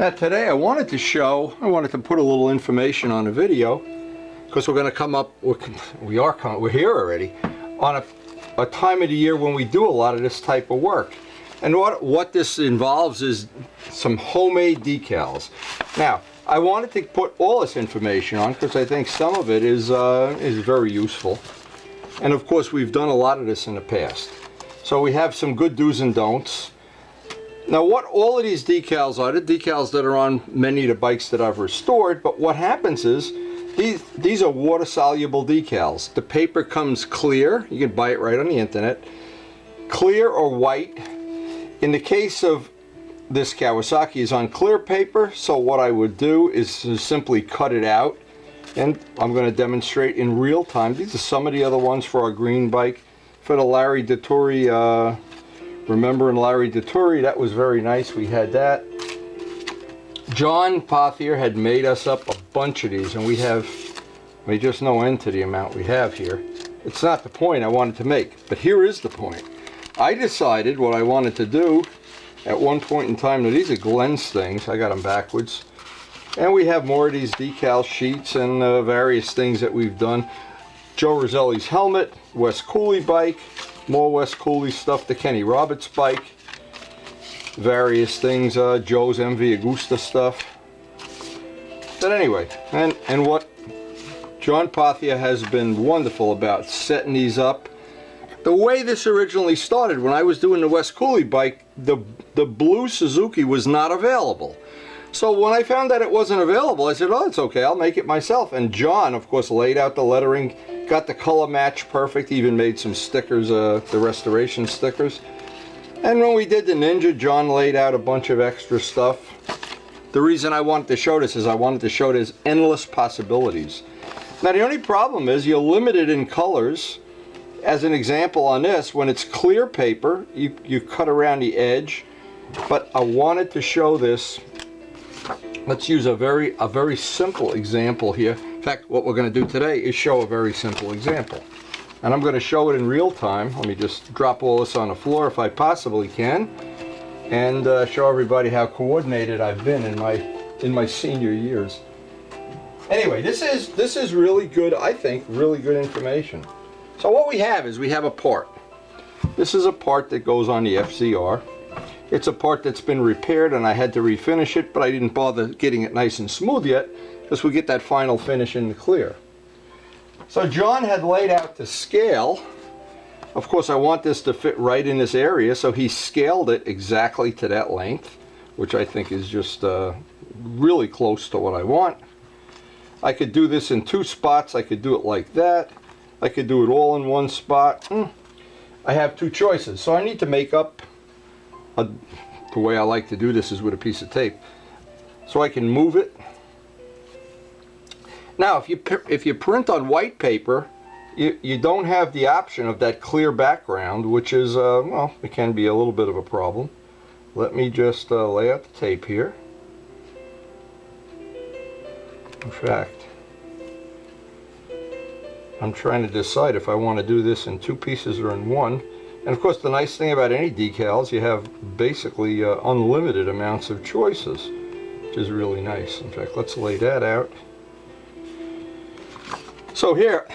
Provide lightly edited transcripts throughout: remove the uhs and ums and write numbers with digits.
Now today I wanted to put a little information on the video, because we're going to come up, we're here already, on a time of the year when we do a lot of this type of work. And what this involves is some homemade decals. Now, I wanted to put all this information on because I think some of it is very useful. And of course, we've done a lot of this in the past. So we have some good do's and don'ts. Now, what all of these decals are, the decals that are on many of the bikes that I've restored, but what happens is, these are water-soluble decals. The paper comes clear, you can buy it right on the internet, clear or white. In the case of this Kawasaki is on clear paper, so what I would do is simply cut it out, and I'm going to demonstrate in real time. These are some of the other ones for our green bike. For the Larry Dettori, remembering Larry Dettori, that was very nice, we had that. John Pothier had made us up a bunch of these, and we just no end to the amount we have here. It's not the point I wanted to make, but here is the point. I decided what I wanted to do at one point in time. Now these are Glenn's things, I got them backwards. And we have more of these decal sheets and various things that we've done. Joe Roselli's helmet, Wes Cooley bike, more Wes Cooley stuff, the Kenny Roberts bike, various things, Joe's MV Agusta stuff. But anyway, and what John Pothier has been wonderful about setting these up. The way this originally started, when I was doing the Wes Cooley bike, the blue Suzuki was not available. So when I found that it wasn't available, I said, oh, it's okay, I'll make it myself. And John, of course, laid out the lettering, got the color match perfect, even made some stickers, the restoration stickers. And when we did the Ninja, John laid out a bunch of extra stuff. The reason I wanted to show this is I wanted to show there's endless possibilities. Now the only problem is you're limited in colors. As an example on this, when it's clear paper, you cut around the edge. But I wanted to show this. Let's use a very simple example here. In fact, what we're going to do today is show a very simple example. And I'm going to show it in real time. Let me just drop all this on the floor if I possibly can, and show everybody how coordinated I've been in my senior years. Anyway, this is really good, I think, really good information. So what we have is we have a part. This is a part that goes on the FZR. It's a part that's been repaired and I had to refinish it, but I didn't bother getting it nice and smooth yet because we get that final finish in the clear. So John had laid out the scale. Of course, I want this to fit right in this area, so he scaled it exactly to that length, which I think is just really close to what I want. I could do this in 2 spots. I could do it like that. I could do it all in 1 spot. I have 2 choices, so I need to make up the way I like to do this is with a piece of tape, so I can move it. Now, if you print on white paper, you don't have the option of that clear background, which is, well, it can be a little bit of a problem. Let me just lay out the tape here. In fact, I'm trying to decide if I want to do this in 2 pieces or in 1. And of course, the nice thing about any decals, you have basically unlimited amounts of choices, which is really nice. In fact, let's lay that out. So here,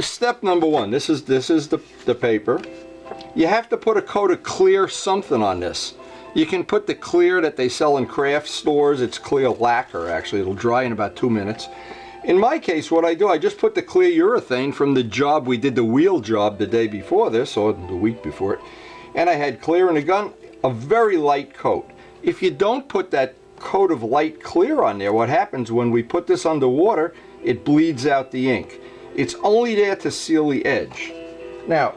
step number 1, this is the paper. You have to put a coat of clear something on this. You can put the clear that they sell in craft stores. It's clear lacquer, actually. It'll dry in about 2 minutes. In my case, what I do, I just put the clear urethane from the job we did, the wheel job the day before this, or the week before it, and I had clear in the gun, a very light coat. If you don't put that coat of light clear on there, what happens when we put this underwater, it bleeds out the ink. It's only there to seal the edge. Now,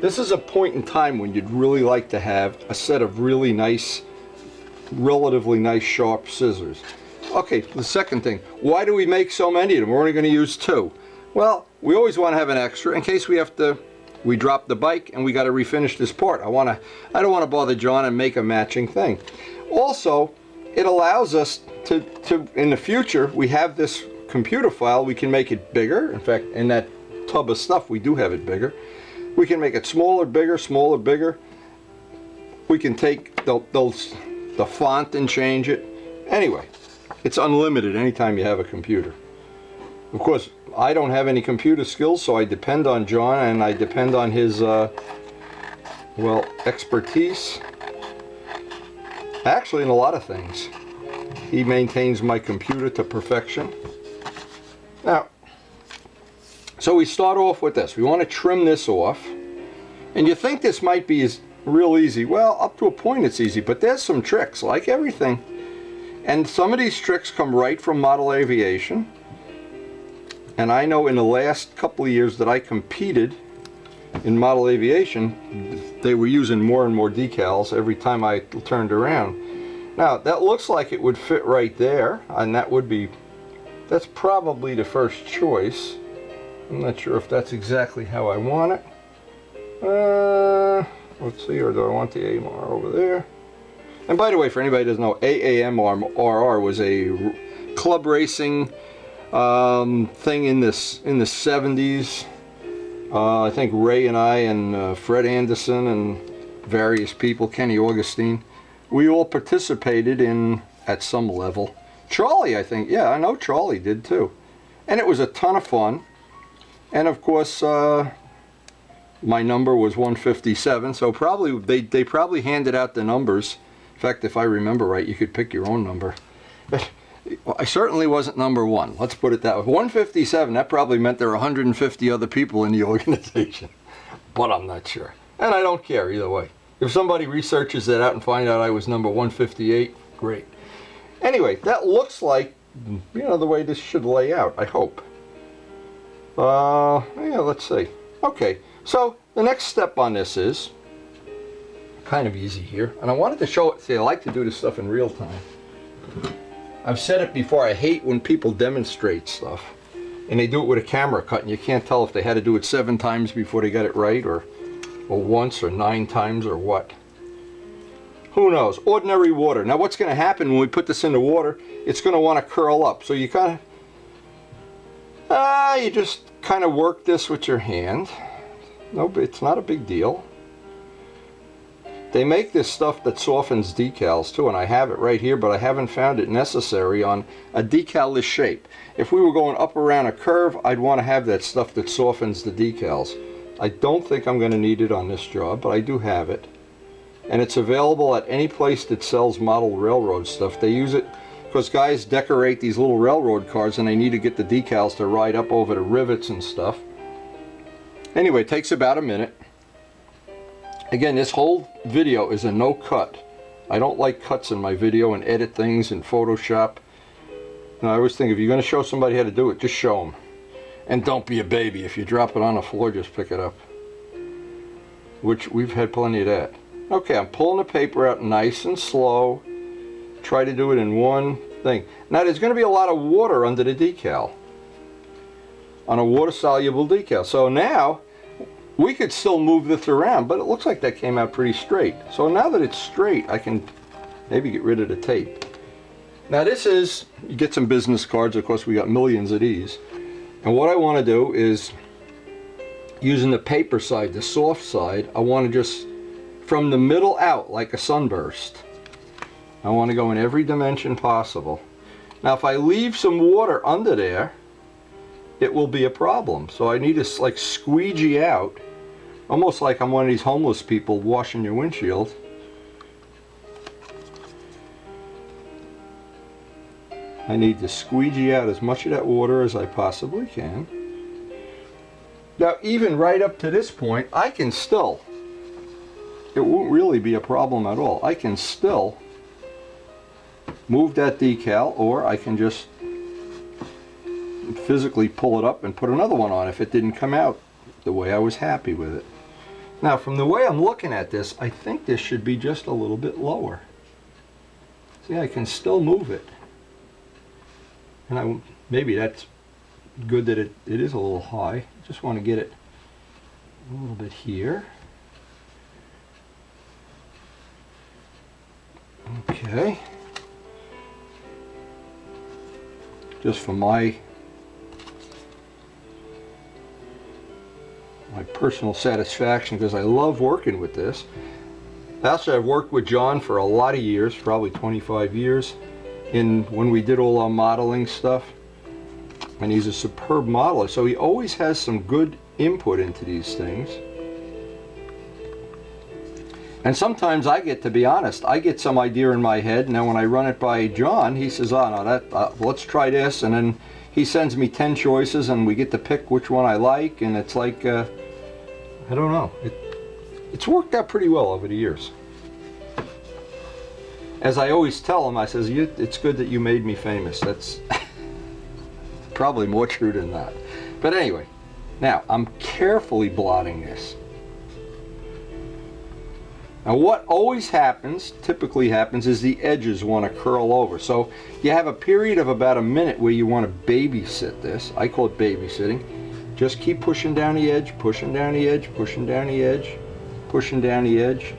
this is a point in time when you'd really like to have a set of really nice, relatively nice sharp scissors. Okay, the second thing, why do we make so many of them? We're only going to use 2. Well, we always want to have an extra in case we drop the bike and we got to refinish this part. I don't want to bother John and make a matching thing. Also, it allows us to in the future, we have this computer file, we can make it bigger. In fact, in that tub of stuff, we do have it bigger. We can make it smaller, bigger, smaller, bigger. We can take the font and change it. Anyway, it's unlimited anytime you have a computer. Of course, I don't have any computer skills, so I depend on John, and I depend on his, well, expertise. Actually, in a lot of things. He maintains my computer to perfection. Now, so we start off with this. We want to trim this off. And you think this might be real easy. Well, up to a point it's easy, but there's some tricks, like everything. And some of these tricks come right from model aviation. And I know in the last couple of years that I competed in model aviation, they were using more and more decals every time I turned around. Now, that looks like it would fit right there, and that's probably the first choice. I'm not sure if that's exactly how I want it. Let's see, or do I want the AMR over there? And by the way, for anybody who doesn't know, AAMRR was a club racing thing in the 70s. I think Ray and I and Fred Anderson and various people, Kenny Augustine, we all participated in at some level. Charlie, I think, yeah, I know Charlie did too. And it was a ton of fun. And of course, my number was 157, so probably they probably handed out the numbers. In fact, if I remember right, you could pick your own number. I certainly wasn't number one. Let's put it that way. 157, that probably meant there were 150 other people in the organization. But I'm not sure. And I don't care either way. If somebody researches that out and find out I was number 158, great. Anyway, that looks like, the way this should lay out, I hope. Yeah, let's see. Okay, so the next step on this is kind of easy here. And I wanted to show it. See, I like to do this stuff in real time. I've said it before, I hate when people demonstrate stuff and they do it with a camera cut and you can't tell if they had to do it 7 times before they got it right, or once, or 9 times, or what. Who knows? Ordinary water. Now what's going to happen when we put this in the water, it's going to want to curl up. So you kind of, you just kind of work this with your hand. No, it's not a big deal. They make this stuff that softens decals too, and I have it right here, but I haven't found it necessary on a decal this shape. If we were going up around a curve, I'd want to have that stuff that softens the decals. I don't think I'm going to need it on this job, but I do have it. And it's available at any place that sells model railroad stuff. They use it because guys decorate these little railroad cars and they need to get the decals to ride up over the rivets and stuff. Anyway, it takes about a minute. Again, this whole video is a no cut. I don't like cuts in my video and edit things in Photoshop. And I always think if you're going to show somebody how to do it, just show them. And don't be a baby. If you drop it on the floor, just pick it up. Which we've had plenty of that. Okay, I'm pulling the paper out nice and slow. Try to do it in one thing. Now there's going to be a lot of water under the decal. On a water-soluble decal. So now we could still move this around, but it looks like that came out pretty straight. So now that it's straight, I can maybe get rid of the tape. Now this is, you get some business cards, of course we got millions of these. And what I want to do is, using the paper side, the soft side, I want to just, from the middle out, like a sunburst. I want to go in every dimension possible. Now if I leave some water under there, it will be a problem. So I need to like squeegee out, almost like I'm one of these homeless people washing your windshield. I need to squeegee out as much of that water as I possibly can. Now even right up to this point, I can still, it won't really be a problem at all. I can still move that decal, or I can just physically pull it up and put another one on if it didn't come out the way I was happy with it. Now from the way I'm looking at this, I think this should be just a little bit lower. See, I can still move it. And maybe that's good that it is a little high. I just want to get it a little bit here. Okay. Just for my personal satisfaction, because I love working with this. Also, I've worked with John for a lot of years, probably 25 years, when we did all our modeling stuff. And he's a superb modeler, so he always has some good input into these things. And sometimes I get, to be honest, I get some idea in my head, and then when I run it by John, he says, oh no, let's try this, and then he sends me 10 choices, and we get to pick which one I like, and it's like, I don't know, it's worked out pretty well over the years. As I always tell him, I says, it's good that you made me famous. That's probably more true than that. But anyway, now I'm carefully blotting this. Now what always happens, typically happens, is the edges want to curl over. So you have a period of about a minute where you want to babysit this. I call it babysitting. Just keep pushing down the edge, pushing down the edge, pushing down the edge, pushing down the edge.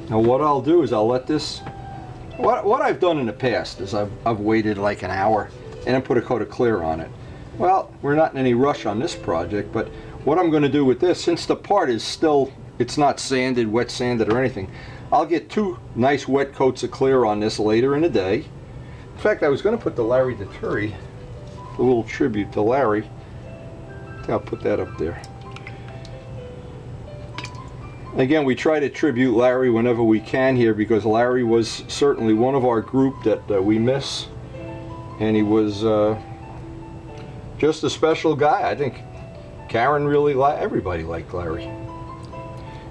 Now what I'll do is I'll let this, what I've done in the past is I've waited like an hour and then put a coat of clear on it. Well, we're not in any rush on this project, but what I'm going to do with this, since the part is still, it's not sanded, wet sanded or anything, I'll get 2 nice wet coats of clear on this later in the day. In fact, I was going to put the Larry Deturi, a little tribute to Larry. I think I'll put that up there. Again, we try to tribute Larry whenever we can here, because Larry was certainly one of our group that we miss. And he was just a special guy. I think Karen really everybody liked Larry.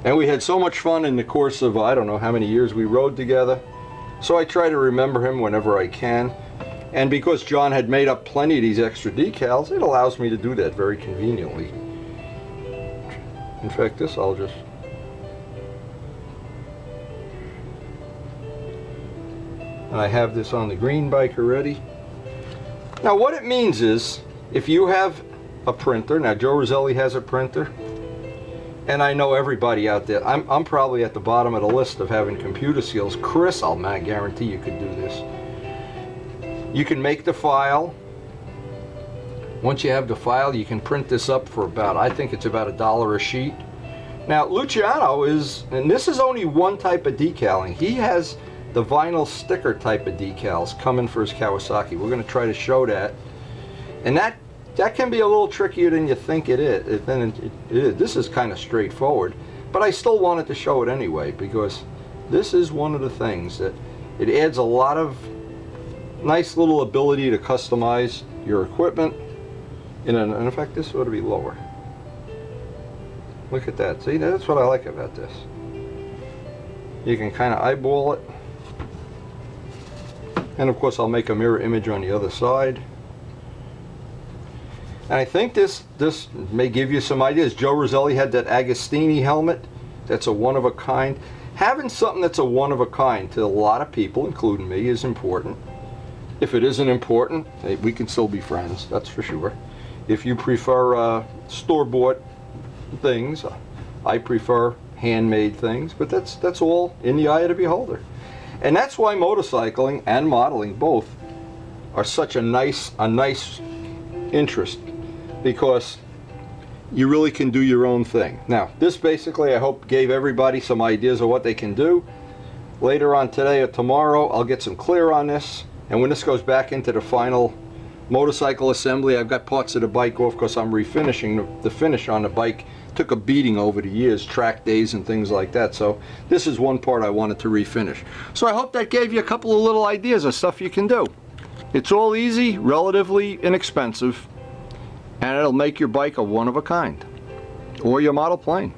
And we had so much fun in the course of, I don't know how many years we rode together. So I try to remember him whenever I can. And because John had made up plenty of these extra decals, it allows me to do that very conveniently. In fact, this I'll just... And I have this on the green bike already. Now what it means is, if you have a printer, now Joe Roselli has a printer, and I know everybody out there, I'm probably at the bottom of the list of having computer skills. Chris, I'll guarantee you could do this. You can make the file. Once you have the file, you can print this up for about, I think it's about $1 a sheet. Now Luciano is, and this is only one type of decaling. He has the vinyl sticker type of decals coming for his Kawasaki. We're going to try to show that. And that can be a little trickier than you think it is. This is kind of straightforward. But I still wanted to show it anyway, because this is one of the things that it adds a lot of nice little ability to customize your equipment. And in fact, this ought to be lower. Look at that. See, that's what I like about this. You can kind of eyeball it. And of course I'll make a mirror image on the other side. And I think this may give you some ideas. Joe Roselli had that Agostini helmet. That's a one of a kind. Having something that's a one of a kind to a lot of people, including me, is important. If it isn't important, hey, we can still be friends, that's for sure. If you prefer store-bought things, I prefer handmade things, but that's all in the eye of the beholder. And that's why motorcycling and modeling both are such a nice interest, because you really can do your own thing. Now, this basically, I hope, gave everybody some ideas of what they can do. Later on today or tomorrow, I'll get some clear on this, and when this goes back into the final motorcycle assembly, I've got parts of the bike off because I'm refinishing. The finish on the bike took a beating over the years, track days and things like that. So this is one part I wanted to refinish. So I hope that gave you a couple of little ideas of stuff you can do. It's all easy, relatively inexpensive, and it'll make your bike a one of a kind, or your model plane.